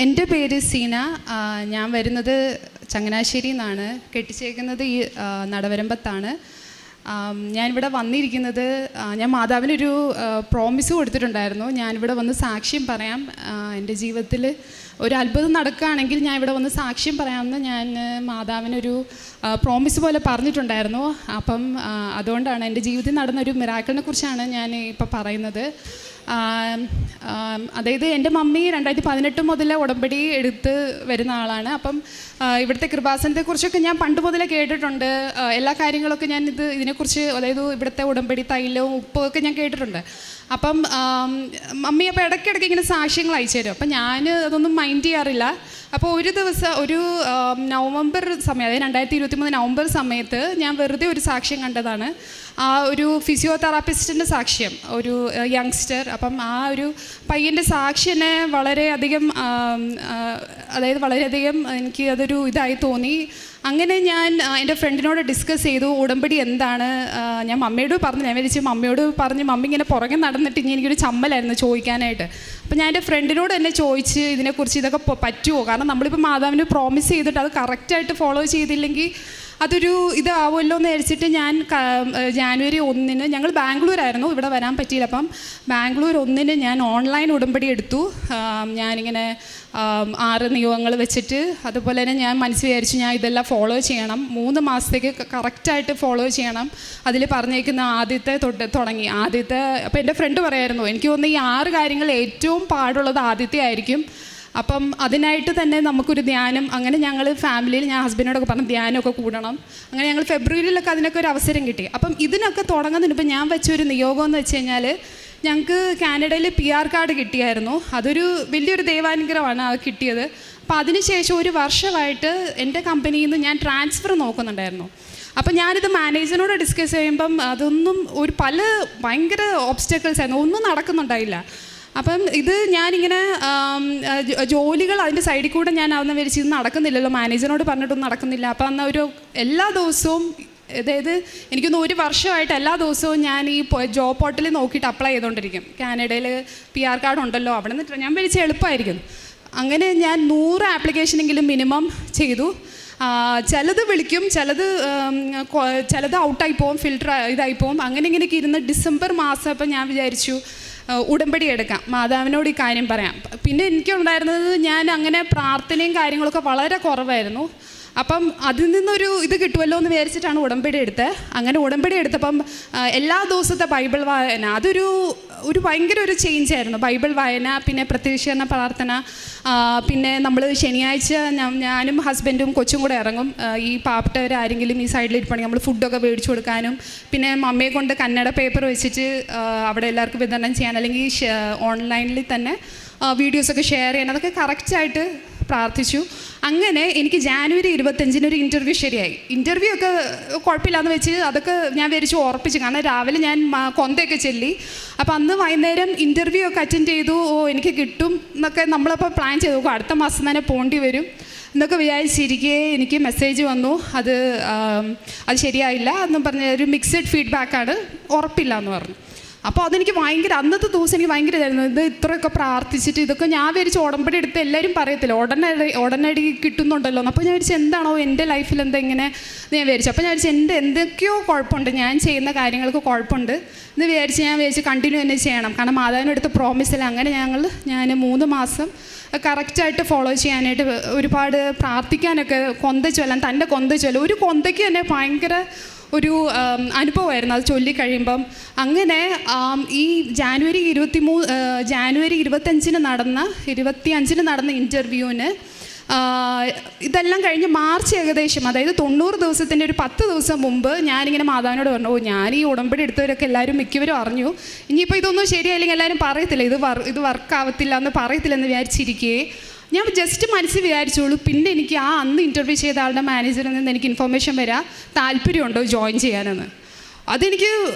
എൻ്റെ പേര് സീന. ഞാൻ വരുന്നത് ചങ്ങനാശ്ശേരിയിൽ നിന്നാണ്. കെട്ടിച്ചേക്കുന്നത് ഈ നടവരമ്പത്താണ്. ഞാനിവിടെ വന്നിരിക്കുന്നത്, ഞാൻ മാതാവിനൊരു പ്രോമിസ് കൊടുത്തിട്ടുണ്ടായിരുന്നു. ഞാനിവിടെ വന്ന് സാക്ഷ്യം പറയാം. എൻ്റെ ജീവിതത്തിൽ ഒരു അത്ഭുതം നടക്കുകയാണെങ്കിൽ ഞാൻ ഇവിടെ വന്ന് സാക്ഷ്യം പറയാമെന്ന് ഞാൻ മാതാവിനൊരു പ്രോമിസ് പോലെ പറഞ്ഞിട്ടുണ്ടായിരുന്നു. അപ്പം അതുകൊണ്ടാണ് എൻ്റെ ജീവിതത്തിൽ നടന്നൊരു മിറാക്കിളിനെ കുറിച്ചാണ് ഞാൻ ഇപ്പോൾ പറയുന്നത്. അതായത് എൻ്റെ മമ്മി 2018 മുതൽ ഉടമ്പടി എടുത്ത് വരുന്ന ആളാണ്. അപ്പം ഇവിടുത്തെ കൃപാസനത്തെക്കുറിച്ചൊക്കെ ഞാൻ പണ്ട് മുതലേ കേട്ടിട്ടുണ്ട്. എല്ലാ കാര്യങ്ങളൊക്കെ ഞാൻ ഇതിനെക്കുറിച്ച്, അതായത് ഇവിടുത്തെ ഉടമ്പടി തൈലവും ഉപ്പൊക്കെ ഞാൻ കേട്ടിട്ടുണ്ട്. അപ്പം മമ്മി അപ്പോൾ ഇടയ്ക്കിടയ്ക്ക് ഇങ്ങനെ സാക്ഷ്യങ്ങൾ അയച്ചു തരും. അപ്പം ഞാൻ അതൊന്നും മൈൻഡ് ചെയ്യാറില്ല. അപ്പോൾ ഒരു ദിവസം ഒരു നവംബർ സമയം, അതായത് 2023 നവംബർ സമയത്ത് ഞാൻ വെറുതെ ഒരു സാക്ഷ്യം കണ്ടതാണ്. ആ ഒരു ഫിസിയോതെറാപ്പിസ്റ്റിൻ്റെ സാക്ഷ്യം, ഒരു യങ്സ്റ്റർ. അപ്പം ആ ഒരു പയ്യൻ്റെ സാക്ഷ്യനെ വളരെയധികം, അതായത് വളരെയധികം എനിക്ക് അതൊരു ഇതായി തോന്നി. അങ്ങനെ ഞാൻ എൻ്റെ ഫ്രണ്ടിനോട് ഡിസ്കസ് ചെയ്തു ഉടമ്പടി എന്താണ്. ഞാൻ മമ്മിയോട് പറഞ്ഞു, ഞാൻ വിചാരിച്ചു മമ്മിയോട് പറഞ്ഞ് മമ്മി ഇങ്ങനെ പുറകെ നടന്നിട്ട് ഇനി എനിക്കൊരു ചമ്മലായിരുന്നു ചോദിക്കാനായിട്ട്. അപ്പം ഞാൻ എൻ്റെ ഫ്രണ്ടിനോട് തന്നെ ചോദിച്ച് ഇതിനെക്കുറിച്ച് ഇതൊക്കെ പറ്റുമോ, കാരണം നമ്മളിപ്പോൾ മാതാവിന് പ്രോമിസ് ചെയ്തിട്ട് അത് കറക്റ്റായിട്ട് ഫോളോ ചെയ്തില്ലെങ്കിൽ അതൊരു ഇതാവുമല്ലോ എന്ന് വിചാരിച്ചിട്ട് ഞാൻ ജാനുവരി 1 ഞങ്ങൾ ബാംഗ്ലൂരായിരുന്നു, ഇവിടെ വരാൻ പറ്റിയില്ല. അപ്പം ബാംഗ്ലൂർ 1 ഞാൻ ഓൺലൈൻ ഉടമ്പടി എടുത്തു. ഞാനിങ്ങനെ 6 നിയമങ്ങൾ വെച്ചിട്ട്, അതുപോലെ തന്നെ ഞാൻ മനസ്സിൽ വിചാരിച്ചു ഞാൻ ഇതെല്ലാം ഫോളോ ചെയ്യണം, 3 മാസത്തേക്ക് കറക്റ്റായിട്ട് ഫോളോ ചെയ്യണം. അതിൽ പറഞ്ഞേക്കുന്ന ആദ്യത്തെ തുടങ്ങി. അപ്പോൾ എൻ്റെ ഫ്രണ്ട് പറയായിരുന്നു, എനിക്ക് തോന്നുന്നു ഈ 6 കാര്യങ്ങൾ ഏറ്റവും പാടുള്ളത് ആദ്യത്തെ ആയിരിക്കും. അപ്പം അതിനായിട്ട് തന്നെ നമുക്കൊരു ധ്യാനം, അങ്ങനെ ഞങ്ങൾ ഫാമിലിയിൽ ഞാൻ ഹസ്ബൻഡിനോടൊക്കെ പറഞ്ഞു ധ്യാനമൊക്കെ കൂടണം. അങ്ങനെ ഞങ്ങൾ ഫെബ്രുവരിയിലൊക്കെ അതിനൊക്കെ ഒരു അവസരം കിട്ടി. അപ്പം ഇതിനൊക്കെ തുടങ്ങുന്നതിന് ഇപ്പം ഞാൻ വെച്ചൊരു നിയോഗം എന്ന് വെച്ച് കഴിഞ്ഞാൽ, ഞങ്ങൾക്ക് കാനഡയിൽ PR കാർഡ് കിട്ടിയായിരുന്നു. അതൊരു വലിയൊരു ദൈവാനുഗ്രഹമാണ് അത് കിട്ടിയത്. അപ്പോൾ അതിനുശേഷം ഒരു വർഷമായിട്ട് എൻ്റെ കമ്പനിയിൽ നിന്ന് ഞാൻ ട്രാൻസ്ഫർ നോക്കുന്നുണ്ടായിരുന്നു. അപ്പം ഞാനിത് മാനേജറിനോട് ഡിസ്കസ് ചെയ്യുമ്പം അതൊന്നും ഭയങ്കര ഓബ്സ്റ്റക്കിൾസ് ആയിരുന്നു, ഒന്നും നടക്കുന്നുണ്ടായില്ല. അപ്പം ഇത് ഞാനിങ്ങനെ ജോലികൾ അതിൻ്റെ സൈഡിൽ കൂടെ ഞാൻ അന്ന് വിചാരിച്ച് ഇത് നടക്കുന്നില്ലല്ലോ, മാനേജറിനോട് പറഞ്ഞിട്ടൊന്നും നടക്കുന്നില്ല. അപ്പം അന്ന് എല്ലാ ദിവസവും, അതായത് എനിക്കൊന്ന് ഒരു വർഷമായിട്ട് എല്ലാ ദിവസവും ഞാൻ ഈ ജോബ് പോർട്ടലിൽ നോക്കിയിട്ട് അപ്ലൈ ചെയ്തുകൊണ്ടിരിക്കും. കാനഡയിൽ PR കാർഡ് ഉണ്ടല്ലോ, അവിടെ നിന്ന് ഞാൻ വിചാരിച്ച് എളുപ്പമായിരിക്കും. അങ്ങനെ ഞാൻ 100 ആപ്ലിക്കേഷനെങ്കിലും മിനിമം ചെയ്തു. ചിലത് വിളിക്കും, ചിലത് ഔട്ടായി പോവും, ഫിൽട്ടർ ഇതായി പോവും. അങ്ങനെ ഇങ്ങനെയൊക്കെ ഇരുന്ന് ഡിസംബർ മാസം അപ്പം ഞാൻ വിചാരിച്ചു ഉടമ്പടി എടുക്കാം, മാതാവിനോട് ഈ കാര്യം പറയാം. പിന്നെ എനിക്കുണ്ടായിരുന്നത്, ഞാൻ അങ്ങനെ പ്രാർത്ഥനയും കാര്യങ്ങളൊക്കെ വളരെ കുറവായിരുന്നു. അപ്പം അതിൽ നിന്നൊരു ഇത് കിട്ടുമല്ലോ എന്ന് വിചാരിച്ചിട്ടാണ് ഉടമ്പടി എടുത്തത്. അങ്ങനെ ഉടമ്പടി എടുത്തപ്പം എല്ലാ ദിവസത്തെ ബൈബിൾ വായന, അതൊരു ഭയങ്കര ഒരു ചേഞ്ച് ആയിരുന്നു. ബൈബിൾ വായന, പിന്നെ പ്രത്യക്ഷീകരണ പ്രാർത്ഥന, പിന്നെ നമ്മൾ ശനിയാഴ്ച ഞാനും ഹസ്ബൻഡും കൊച്ചും കൂടെ ഇറങ്ങും. ഈ പാവപ്പെട്ടവരാരെങ്കിലും ഈ സൈഡിൽ ഇരിപ്പണെങ്കിൽ നമ്മൾ ഫുഡൊക്കെ മേടിച്ചു കൊടുക്കാനും, പിന്നെ മമ്മയെ കൊണ്ട് കന്നഡ പേപ്പർ വെച്ചിട്ട് അവിടെ എല്ലാവർക്കും വിതരണം ചെയ്യാൻ, അല്ലെങ്കിൽ ഓൺലൈനിൽ തന്നെ വീഡിയോസൊക്കെ ഷെയർ ചെയ്യാൻ, അതൊക്കെ കറക്റ്റായിട്ട് പ്രാർത്ഥിച്ചു. അങ്ങനെ എനിക്ക് ജാനുവരി 25 ഒരു ഇൻ്റർവ്യൂ ശരിയായി. ഇൻ്റർവ്യൂ ഒക്കെ കുഴപ്പമില്ലാന്ന് വെച്ച് അതൊക്കെ ഞാൻ വിചാരിച്ചു ഉറപ്പിച്ചു, കാരണം രാവിലെ ഞാൻ കൊന്തയൊക്കെ ചെല്ലി. അപ്പോൾ അന്ന് വൈകുന്നേരം ഇൻ്റർവ്യൂ ഒക്കെ അറ്റൻഡ് ചെയ്തു. എനിക്ക് കിട്ടും എന്നൊക്കെ നമ്മളപ്പോൾ പ്ലാൻ ചെയ്തു, അടുത്ത മാസം തന്നെ പോകേണ്ടി വരും എന്നൊക്കെ വിചാരിച്ചിരിക്കെ എനിക്ക് മെസ്സേജ് വന്നു, അത് ശരിയായില്ല എന്നും പറഞ്ഞ ഒരു മിക്സഡ് ഫീഡ്ബാക്കാണ്, ഉറപ്പില്ല എന്ന് പറഞ്ഞു. അപ്പോൾ അതെനിക്ക് ഭയങ്കര, അന്നത്തെ ദിവസം എനിക്ക് ഭയങ്കര ഇതായിരുന്നു. ഇത് ഇത്രയൊക്കെ പ്രാർത്ഥിച്ചിട്ട് ഇതൊക്കെ ഞാൻ വിചാരിച്ചു ഉടമ്പടി എടുത്ത് എല്ലാവരും പറയത്തില്ല ഉടനടി കിട്ടുന്നുണ്ടല്ലോ എന്ന്. അപ്പോൾ ഞാൻ വിചാരിച്ചു എന്താണോ എൻ്റെ ലൈഫിൽ ഇങ്ങനെ ഞാൻ വിചാരിച്ചു. അപ്പോൾ ഞാൻ വിചാരിച്ചു എൻ്റെ എന്തൊക്കെയോ കുഴപ്പമുണ്ട്, ഞാൻ ചെയ്യുന്ന കാര്യങ്ങൾക്ക് കുഴപ്പമുണ്ട് എന്ന് ഞാൻ വിചാരിച്ചു കണ്ടിന്യൂ തന്നെ ചെയ്യണം, കാരണം മാതാവിനടുത്ത് പ്രോമിസില്ല. അങ്ങനെ ഞാൻ 3 മാസം കറക്റ്റായിട്ട് ഫോളോ ചെയ്യാനായിട്ട്, ഒരുപാട് പ്രാർത്ഥിക്കാനൊക്കെ, തൻ്റെ കൊന്ത ചൊല്ലാം, ഒരു കൊന്തയ്ക്ക് തന്നെ ഭയങ്കര ഒരു അനുഭവമായിരുന്നു അത് ചൊല്ലിക്കഴിയുമ്പം. അങ്ങനെ ഈ ജാനുവരി 25 നടന്ന ഇൻ്റർവ്യൂവിന് ഇതെല്ലാം കഴിഞ്ഞ് മാർച്ച് ഏകദേശം, അതായത് 90 ദിവസത്തിൻ്റെ ഒരു 10 ദിവസം മുമ്പ് ഞാനിങ്ങനെ മാതാവിനോട് പറഞ്ഞു, ഞാൻ ഈ ഉടമ്പടി എടുത്തവരൊക്കെ എല്ലാവരും മിക്കവരും അറിഞ്ഞു, ഇനിയിപ്പോൾ ഇതൊന്നും ശരിയായില്ലെങ്കിൽ എല്ലാവരും പറയത്തില്ല, ഇത് വർക്കാവത്തില്ല എന്ന് പറയത്തില്ലെന്ന് വിചാരിച്ചിരിക്കുകയെ ഞാൻ ജസ്റ്റ് മനസ്സിൽ വിചാരിച്ചോളൂ. പിന്നെ എനിക്ക് അന്ന് ഇൻ്റർവ്യൂ ചെയ്ത ആളുടെ മാനേജറിൽ നിന്ന് എനിക്ക് ഇൻഫർമേഷൻ വരാം, താല്പര്യമുണ്ടോ ജോയിൻ ചെയ്യാനെന്ന്. അതെനിക്ക്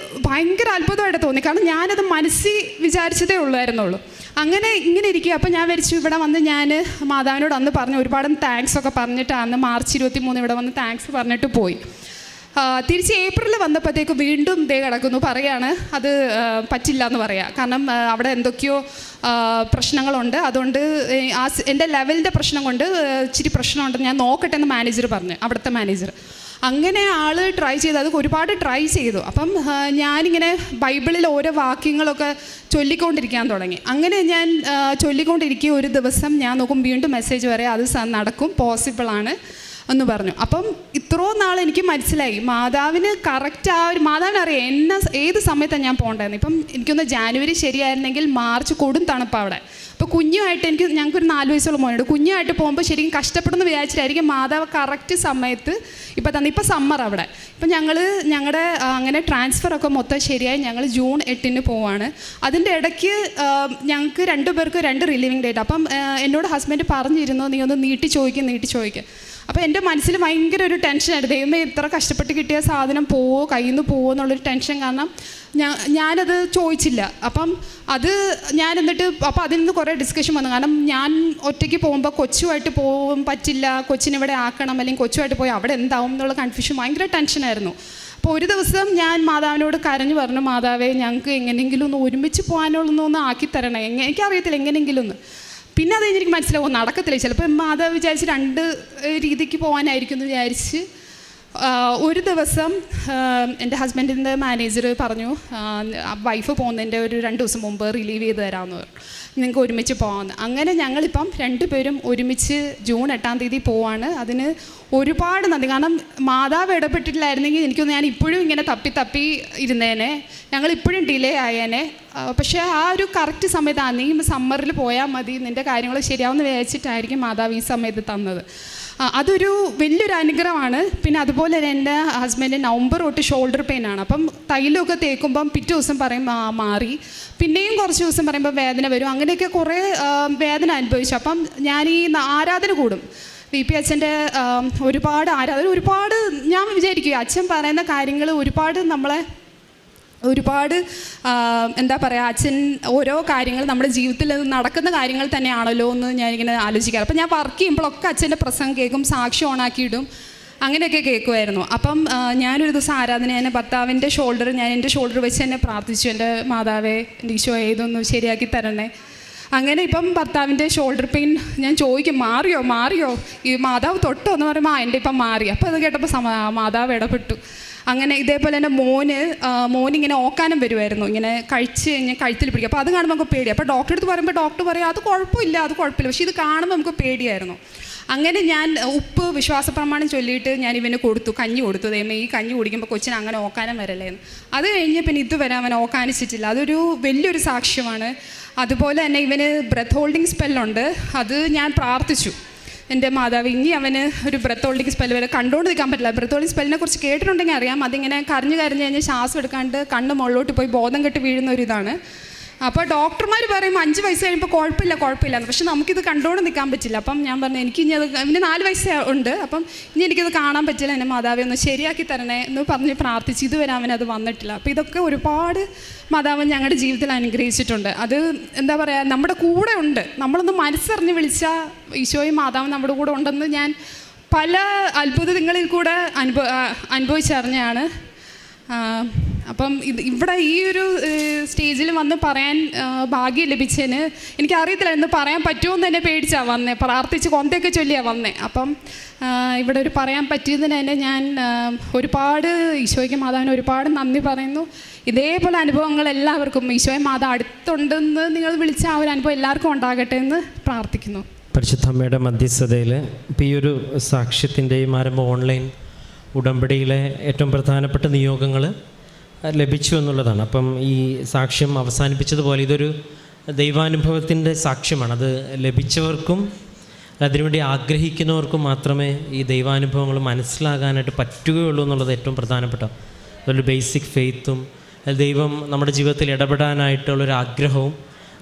ഭയങ്കര അത്ഭുതമായിട്ട് തോന്നി, കാരണം ഞാനത് മനസ്സിൽ വിചാരിച്ചതേ ഉള്ളായിരുന്നുള്ളൂ. അങ്ങനെ ഇങ്ങനെ ഇരിക്കുക. അപ്പോൾ ഞാൻ വിചാരിച്ചു ഇവിടെ വന്ന് ഞാൻ മാതാവിനോട് അന്ന് പറഞ്ഞു, ഒരുപാട് താങ്ക്സ് ഒക്കെ പറഞ്ഞിട്ട് അന്ന് മാർച്ച് 23 ഇവിടെ വന്ന് താങ്ക്സ് പറഞ്ഞിട്ട് പോയി. തിരിച്ച് ഏപ്രിൽ വന്നപ്പോഴത്തേക്ക് വീണ്ടും ദേ കിടക്കുന്നു, പറയാണ് അത് പറ്റില്ല എന്ന് പറയാം. കാരണം അവിടെ എന്തൊക്കെയോ പ്രശ്നങ്ങളുണ്ട്, അതുകൊണ്ട് എൻ്റെ ലെവലിൻ്റെ പ്രശ്നം കൊണ്ട് ഇച്ചിരി പ്രശ്നമുണ്ടെന്ന് ഞാൻ നോക്കട്ടെ എന്ന് മാനേജർ പറഞ്ഞു, അവിടുത്തെ മാനേജർ. അങ്ങനെ ആൾ ട്രൈ ചെയ്തു, അത് ഒരുപാട് ട്രൈ ചെയ്തു. അപ്പം ഞാനിങ്ങനെ ബൈബിളിൽ ഓരോ വാക്യങ്ങളൊക്കെ ചൊല്ലിക്കൊണ്ടിരിക്കാൻ തുടങ്ങി. അങ്ങനെ ഞാൻ ചൊല്ലിക്കൊണ്ടിരിക്കുക ഒരു ദിവസം ഞാൻ നോക്കും വീണ്ടും മെസ്സേജ് വരെ അത് നടക്കും, പോസിബിളാണ് എന്ന് പറഞ്ഞു. അപ്പം ഇത്രയും നാൾ എനിക്ക് മനസ്സിലായി മാതാവിന് കറക്റ്റ് ആ ഒരു മാതാവിനറിയാം എന്നെ ഏത് സമയത്താണ് ഞാൻ പോകേണ്ടതെന്ന്. ഇപ്പം എനിക്കൊന്ന് ജാനുവരി ശരിയായിരുന്നെങ്കിൽ മാർച്ച് കൊടും തണുപ്പാണ് അവിടെ. അപ്പോൾ കുഞ്ഞുമായിട്ട് ഞങ്ങൾക്കൊരു 4 വയസ്സുള്ള മോനുണ്ട്. കുഞ്ഞുമായിട്ട് പോകുമ്പോൾ ശരിക്കും കഷ്ടപ്പെടുന്ന വിചാരിച്ചിട്ടായിരിക്കും മാതാവ് കറക്റ്റ് സമയത്ത് ഇപ്പം സമ്മർ അവിടെ. ഇപ്പം ഞങ്ങളുടെ അങ്ങനെ ട്രാൻസ്ഫറൊക്കെ മൊത്തം ശരിയായി ഞങ്ങൾ ജൂൺ 8 പോവാണ്. അതിൻ്റെ ഇടയ്ക്ക് ഞങ്ങൾക്ക് 2 പേർക്ക് 2 റിലീവിങ് ഡേറ്റ്. അപ്പം എന്നോട് ഹസ്ബൻഡ് പറഞ്ഞിരുന്നു നീ ഒന്ന് നീട്ടി ചോദിക്കുക. അപ്പോൾ എൻ്റെ മനസ്സിൽ ഭയങ്കര ഒരു ടെൻഷനായിരുന്നു, ദൈവമേ ഇത്ര കഷ്ടപ്പെട്ട് കിട്ടിയ സാധനം കയ്യിൽ നിന്ന് പോവോ എന്നുള്ളൊരു ടെൻഷൻ. കാരണം ഞാനത് ചോദിച്ചില്ല. അപ്പം എന്നിട്ട് അപ്പോൾ അതിൽ നിന്ന് കുറേ ഡിസ്കഷൻ വന്നു. കാരണം ഞാൻ ഒറ്റയ്ക്ക് പോകുമ്പോൾ കൊച്ചുമായിട്ട് പോകാൻ പറ്റില്ല, കൊച്ചിനിവിടെ ആക്കണം, അല്ലെങ്കിൽ കൊച്ചുമായിട്ട് പോയി അവിടെ എന്താവും എന്നുള്ള കൺഫ്യൂഷൻ, ഭയങ്കര ടെൻഷനായിരുന്നു. അപ്പോൾ ഒരു ദിവസം ഞാൻ മാതാവിനോട് കരഞ്ഞു പറഞ്ഞു, മാതാവേ ഞങ്ങൾക്ക് എങ്ങനെയെങ്കിലും ഒന്ന് ഒരുമിച്ച് പോകാനുള്ളൊന്ന് ആക്കിത്തരണേ, എനിക്കറിയത്തില്ല എങ്ങനെയെങ്കിലും ഒന്ന്. പിന്നെ അത് എനിക്ക് മനസ്സിലാവും നടക്കത്തില്ല, ചിലപ്പോൾ മാതാവ് വിചാരിച്ച് 2 രീതിക്ക് പോകാനായിരിക്കും എന്ന് വിചാരിച്ച് ഒരു ദിവസം എൻ്റെ ഹസ്ബൻഡിൻ്റെ മാനേജർ പറഞ്ഞു വൈഫ് പോകുന്നതിൻ്റെ ഒരു 2 ദിവസം മുമ്പ് റിലീവ് ചെയ്ത് തരാമെന്ന് പറഞ്ഞു, നിങ്ങൾക്ക് ഒരുമിച്ച് പോകാമെന്ന്. അങ്ങനെ ഞങ്ങളിപ്പം 2 പേരും ഒരുമിച്ച് ജൂൺ 8 പോവാണ്. അതിന് ഒരുപാട് നന്ദി. കാരണം മാതാവ് ഇടപെട്ടിട്ടില്ലായിരുന്നെങ്കിൽ എനിക്കൊന്ന് ഞാൻ ഇപ്പോഴും ഇങ്ങനെ തപ്പി ഇരുന്നേനെ, ഞങ്ങളിപ്പോഴും ഡിലേ ആയേനെ. പക്ഷേ ആ ഒരു കറക്റ്റ് സമയത്ത് നീ സമ്മറിൽ പോയാൽ മതി, നിൻ്റെ കാര്യങ്ങൾ ശരിയാവുമെന്ന് വിചാരിച്ചിട്ടായിരിക്കും മാതാവ് ഈ സമയത്ത് തന്നത്. അതൊരു വലിയൊരു അനുഗ്രഹമാണ്. പിന്നെ അതുപോലെ തന്നെ എൻ്റെ ഹസ്ബൻഡ് നവംബർ തൊട്ട് ഷോൾഡർ പെയിനാണ്. അപ്പം തൈലമൊക്കെ തേക്കുമ്പം പിറ്റേ ദിവസം പറയും മാറി, പിന്നെയും കുറച്ച് ദിവസം പറയുമ്പോൾ വേദന വരും. അങ്ങനെയൊക്കെ കുറേ വേദന അനുഭവിച്ചു. അപ്പം ഞാൻ ഈ ആരാധന കൂടും, VP അച്ഛൻ്റെ ഒരുപാട് ആരാധന, ഒരുപാട് ഞാൻ വിചാരിക്കുക അച്ഛൻ പറയുന്ന കാര്യങ്ങൾ ഒരുപാട് എന്താ പറയുക, അച്ഛൻ ഓരോ കാര്യങ്ങൾ നമ്മുടെ ജീവിതത്തിൽ നടക്കുന്ന കാര്യങ്ങൾ തന്നെയാണല്ലോ എന്ന് ഞാനിങ്ങനെ ആലോചിക്കാറ്. അപ്പം ഞാൻ വർക്ക് ചെയ്യുമ്പോഴൊക്കെ അച്ഛൻ്റെ പ്രസംഗം കേൾക്കും, സാക്ഷി ഓണാക്കിയിടും, അങ്ങനെയൊക്കെ കേൾക്കുമായിരുന്നു. അപ്പം ഞാനൊരു ദിവസം ആരാധന എൻ്റെ ഭർത്താവിൻ്റെ എൻ്റെ ഷോൾഡർ വെച്ച് തന്നെ പ്രാർത്ഥിച്ചു, എൻ്റെ മാതാവേ എൻ്റെ ഈശോ ഏതൊന്ന് ശരിയാക്കി തരണേ. അങ്ങനെ ഇപ്പം ഭർത്താവിൻ്റെ ഷോൾഡർ പെയിൻ ഞാൻ ചോദിക്കും മാറിയോ ഈ മാതാവ് തൊട്ടോ എന്ന് പറയുമ്പോൾ എൻ്റെ ഇപ്പം മാറി. അപ്പോൾ അത് കേട്ടപ്പോൾ മാതാവ് ഇടപെട്ടു. അങ്ങനെ ഇതേപോലെ തന്നെ മോനിങ്ങനെ ഓക്കാനം വരുമായിരുന്നു, ഇങ്ങനെ കഴിച്ച് കഴിഞ്ഞാൽ കഴുത്തിൽ പിടിക്കും. അപ്പോൾ അത് കാണുമ്പോൾ നമുക്ക് പേടി. അപ്പോൾ ഡോക്ടറെ അടുത്ത് പറയുമ്പോൾ ഡോക്ടർ പറയും അത് കുഴപ്പമില്ല. പക്ഷേ ഇത് കാണുമ്പോൾ നമുക്ക് പേടിയായിരുന്നു. അങ്ങനെ ഞാൻ ഉപ്പ് വിശ്വാസ പ്രമാണം ചൊല്ലിയിട്ട് ഞാൻ ഇവന് കഞ്ഞി കൊടുത്തു. ദൈവമേ ഈ കഞ്ഞി കുടിക്കുമ്പോൾ കൊച്ചിന് അങ്ങനെ ഓക്കാനം വരല്ലേന്ന്. അത് കഴിഞ്ഞ് പിന്നെ ഇതുവരെ അവൻ ഓക്കാനിച്ചിട്ടില്ല. അതൊരു വലിയൊരു സാക്ഷ്യമാണ്. അതുപോലെ തന്നെ ഇവന് ബ്രെത്ത് ഹോൾഡിങ് സ്പെല്ലുണ്ട്. അത് ഞാൻ പ്രാർത്ഥിച്ചു, എൻ്റെ മാതാവ് ഇനി അവന് ഒരു ബ്രെത്ത് ഹോൾഡിങ് സ്പെല്ല് വരെ കണ്ടുകൊണ്ട് നിൽക്കാൻ പറ്റില്ല. ബ്രെത്ത് ഹോൾഡിങ് സ്പെല്ലിനെ കുറിച്ച് കേട്ടിട്ടുണ്ടെങ്കിൽ അറിയാം. അതിങ്ങനെ കരഞ്ഞ് കഴിഞ്ഞ് ശ്വാസം എടുക്കാണ്ട് കണ്ണ് മുകളിലോട്ട് പോയി ബോധം കെട്ട് വീഴുന്ന ഒരു ഇതാണ്. അപ്പോൾ ഡോക്ടർമാർ പറയും 5 വയസ്സ് കഴിയുമ്പോൾ കുഴപ്പമില്ല എന്ന്. പക്ഷെ നമുക്കിത് കണ്ടുകൊണ്ട് നിൽക്കാൻ പറ്റില്ല. അപ്പം ഞാൻ പറഞ്ഞു എനിക്ക് ഇനി ഇവന് 4 വയസ്സേ ഉണ്ട്, അപ്പം ഇനി എനിക്കിത് കാണാൻ പറ്റില്ല, എൻ്റെ മാതാവെ ഒന്ന് ശരിയാക്കി തരണേ എന്ന് പറഞ്ഞ് പ്രാർത്ഥിച്ച് ഇതുവരെ അവനത് വന്നിട്ടില്ല. അപ്പോൾ ഇതൊക്കെ ഒരുപാട് മാതാവ് ഞങ്ങളുടെ ജീവിതത്തിൽ അനുഗ്രഹിച്ചിട്ടുണ്ട്. അത് എന്താ പറയുക, നമ്മുടെ കൂടെ ഉണ്ട്. നമ്മളൊന്ന് മനസ്സറിഞ്ഞ് വിളിച്ചാൽ ഈശോയും മാതാവും നമ്മുടെ കൂടെ ഉണ്ടെന്ന് ഞാൻ പല അത്ഭുതങ്ങളിൽ കൂടെ അനുഭവിച്ചറിഞ്ഞാണ്. അപ്പം ഇവിടെ ഈ ഒരു സ്റ്റേജിൽ വന്ന് പറയാൻ ഭാഗ്യം ലഭിച്ചതിന് എനിക്കറിയത്തില്ല എന്ന് പറയാൻ പറ്റുമോ എന്ന് തന്നെ പേടിച്ചാണ് വന്നേ. പ്രാർത്ഥിച്ച് കൊന്തയൊക്കെ ചൊല്ലിയാണ് വന്നേ. അപ്പം ഇവിടെ ഒരു പറയാൻ പറ്റിയതിന് തന്നെ ഞാൻ ഒരുപാട് ഈശോയ്ക്ക് മാതാവിന് ഒരുപാട് നന്ദി പറയുന്നു. ഇതേപോലെ അനുഭവങ്ങൾ എല്ലാവർക്കും ഈശോയെ മാതാവ് അടുത്തുണ്ടെന്ന് നിങ്ങൾ വിളിച്ച ആ ഒരു അനുഭവം എല്ലാവർക്കും ഉണ്ടാകട്ടെ എന്ന് പ്രാർത്ഥിക്കുന്നു. പരിശുദ്ധ അമ്മയുടെ മധ്യസ്ഥതയിൽ ഇപ്പോൾ ഈ ഒരു സാക്ഷ്യത്തിൻ്റെയും ആരംഭം ഓൺലൈൻ ഉടമ്പടിയിലെ ഏറ്റവും പ്രധാനപ്പെട്ട നിയോഗങ്ങൾ ലഭിച്ചു എന്നുള്ളതാണ്. അപ്പം ഈ സാക്ഷ്യം അവസാനിപ്പിച്ചതുപോലെ ഇതൊരു ദൈവാനുഭവത്തിൻ്റെ സാക്ഷ്യമാണ്. അത് ലഭിച്ചവർക്കും അതിനുവേണ്ടി ആഗ്രഹിക്കുന്നവർക്കും മാത്രമേ ഈ ദൈവാനുഭവങ്ങൾ മനസ്സിലാകാനായിട്ട് പറ്റുകയുള്ളൂ എന്നുള്ളത് ഏറ്റവും പ്രധാനപ്പെട്ട അതൊരു ബേസിക് ഫെയ്ത്തും ദൈവം നമ്മുടെ ജീവിതത്തിൽ ഇടപെടാനായിട്ടുള്ളൊരു ആഗ്രഹവും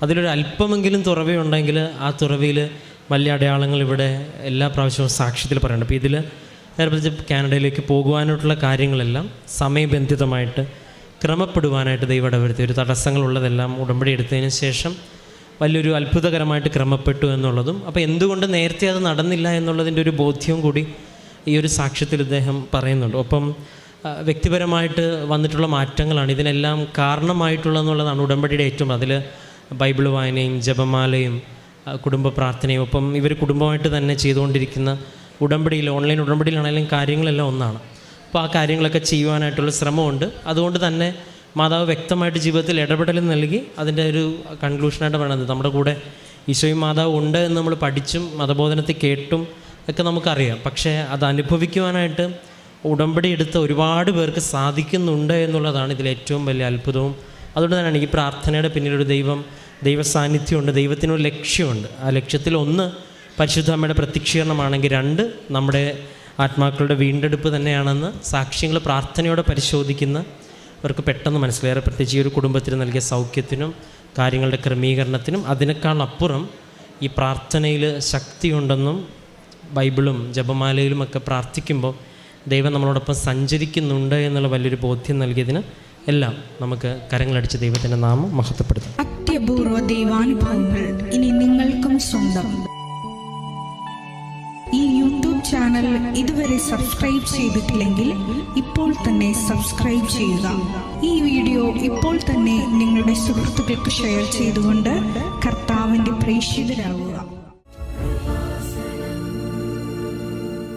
അതിലൊരു അല്പമെങ്കിലും തുറവയുണ്ടെങ്കിൽ ആ തുറവിയിൽ വലിയ അടയാളങ്ങൾ ഇവിടെ എല്ലാ പ്രാവശ്യവും സാക്ഷ്യത്തിൽ പറയുന്നുണ്ട്. അപ്പോൾ ഇതിൽ നേരത്തെ കാനഡയിലേക്ക് പോകുവാനായിട്ടുള്ള കാര്യങ്ങളെല്ലാം സമയബന്ധിതമായിട്ട് ക്രമപ്പെടുവാനായിട്ട് ദൈവം ഇടവരുത്തി. ഒരു തടസ്സങ്ങളുള്ളതെല്ലാം ഉടമ്പടി എടുത്തതിന് ശേഷം വലിയൊരു അത്ഭുതകരമായിട്ട് ക്രമപ്പെട്ടു എന്നുള്ളതും അപ്പോൾ എന്തുകൊണ്ട് നേരത്തെ അത് നടന്നില്ല എന്നുള്ളതിൻ്റെ ഒരു ബോധ്യവും കൂടി ഈ ഒരു സാക്ഷ്യത്തിൽ ഇദ്ദേഹം പറയുന്നുണ്ട്. ഒപ്പം വ്യക്തിപരമായിട്ട് വന്നിട്ടുള്ള മാറ്റങ്ങളാണ് ഇതിനെല്ലാം കാരണമായിട്ടുള്ളതെന്നുള്ളതാണ് ഉടമ്പടിയുടെ ഏറ്റവും. അതിൽ ബൈബിൾ വായനയും ജപമാലയും കുടുംബ പ്രാർത്ഥനയും, ഒപ്പം ഇവർ കുടുംബമായിട്ട് തന്നെ ചെയ്തുകൊണ്ടിരിക്കുന്ന ഉടമ്പടിയിൽ, ഓൺലൈൻ ഉടമ്പടിയിലാണെങ്കിലും കാര്യങ്ങളെല്ലാം ഒന്നാണ്. അപ്പോൾ ആ കാര്യങ്ങളൊക്കെ ചെയ്യുവാനായിട്ടുള്ള ശ്രമമുണ്ട്. അതുകൊണ്ട് തന്നെ മാതാവ് വ്യക്തമായിട്ട് ജീവിതത്തിൽ ഇടപെടൽ നൽകി അതിൻ്റെ ഒരു കൺക്ലൂഷനായിട്ട് പറയുന്നത് നമ്മുടെ കൂടെ ഈശോയും മാതാവ് ഉണ്ട് എന്ന് നമ്മൾ പഠിച്ചും മതബോധനത്തിൽ കേട്ടും ഒക്കെ നമുക്കറിയാം. പക്ഷേ അത് അനുഭവിക്കുവാനായിട്ട് ഉടമ്പടി എടുത്ത ഒരുപാട് പേർക്ക് സാധിക്കുന്നുണ്ട് എന്നുള്ളതാണ് ഇതിലേറ്റവും വലിയ അത്ഭുതവും. അതുകൊണ്ട് തന്നെയാണ് ഈ പ്രാർത്ഥനയുടെ പിന്നിലൊരു ദൈവ സാന്നിധ്യമുണ്ട്, ദൈവത്തിനൊരു ലക്ഷ്യമുണ്ട്. ആ ലക്ഷ്യത്തിൽ ഒന്ന് പരിശുദ്ധ അമ്മയുടെ പ്രത്യക്ഷീകരണമാണെങ്കിൽ, രണ്ട് നമ്മുടെ ആത്മാക്കളുടെ വീണ്ടെടുപ്പ് തന്നെയാണെന്ന് സാക്ഷ്യങ്ങൾ പ്രാർത്ഥനയോടെ പരിശോധിക്കുന്നവർക്ക് പെട്ടെന്ന് മനസ്സിലേറെ, പ്രത്യേകിച്ച് ഈ ഒരു കുടുംബത്തിന് നൽകിയ സൗഖ്യത്തിനും കാര്യങ്ങളുടെ ക്രമീകരണത്തിനും. അതിനേക്കാളപ്പുറം ഈ പ്രാർത്ഥനയിൽ ശക്തിയുണ്ടെന്നും ബൈബിളും ജപമാലയിലുമൊക്കെ പ്രാർത്ഥിക്കുമ്പോൾ ദൈവം നമ്മളോടൊപ്പം സഞ്ചരിക്കുന്നുണ്ട് എന്നുള്ള വലിയൊരു ബോധ്യം നൽകിയതിന് എല്ലാം നമുക്ക് കരങ്ങളടിച്ച് ദൈവത്തിൻ്റെ നാമം മഹത്വപ്പെടുത്താം. അത്യപൂർവ ദൈവാനുഭവങ്ങൾ ഇനി നിങ്ങൾക്കും സ്വന്തം. ഈ യൂട്യൂബ് ചാനൽ ഇതുവരെ സബ്സ്ക്രൈബ് ചെയ്തിട്ടില്ലെങ്കിൽ ഇപ്പോൾ തന്നെ സബ്സ്ക്രൈബ് ചെയ്യുക. ഈ വീഡിയോ ഇപ്പോൾ തന്നെ നിങ്ങളുടെ സുഹൃത്തുക്കൾക്ക് ഷെയർ ചെയ്തുകൊണ്ട് കർത്താവിൻ്റെ പ്രേക്ഷിതരാകുക.